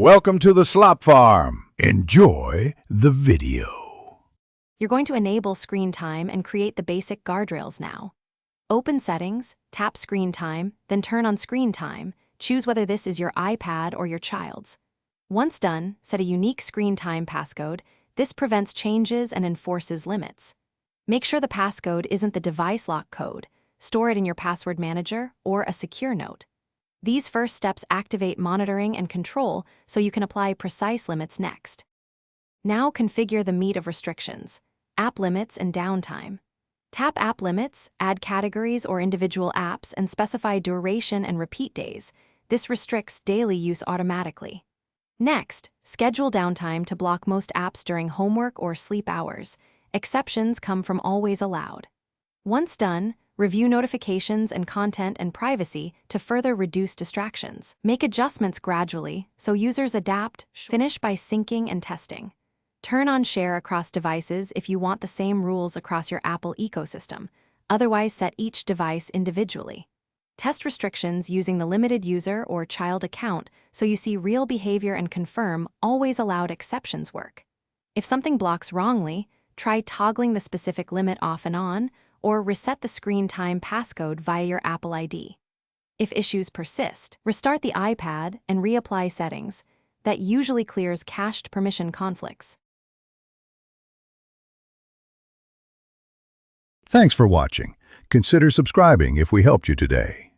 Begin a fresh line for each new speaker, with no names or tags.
Welcome to the Slop Farm. Enjoy the video.
You're going to enable screen time and create the basic guardrails now. Open Settings, tap Screen Time, then turn on Screen Time. Choose whether this is your iPad or your child's. Once done, set a unique screen time passcode. This prevents changes and enforces limits. Make sure the passcode isn't the device lock code. Store it in your password manager or a secure note. These first steps activate monitoring and control so you can apply precise limits next. Now configure the meat of restrictions, app limits and downtime. Tap App Limits, add categories or individual apps, and specify duration and repeat days. This restricts daily use automatically. Next, schedule downtime to block most apps during homework or sleep hours. Exceptions come from always allowed. Once done, review notifications and content and privacy to further reduce distractions. Make adjustments gradually so users adapt. Finish by syncing and testing. Turn on Share across devices if you want the same rules across your Apple ecosystem. Otherwise, set each device individually. Test restrictions using the limited user or child account so you see real behavior and confirm always allowed exceptions work. If something blocks wrongly, try toggling the specific limit off and on, or reset the screen time passcode via your Apple ID. If issues persist, restart the iPad and reapply settings. That usually clears cached permission conflicts.
Thanks for watching. Consider subscribing if we helped you today.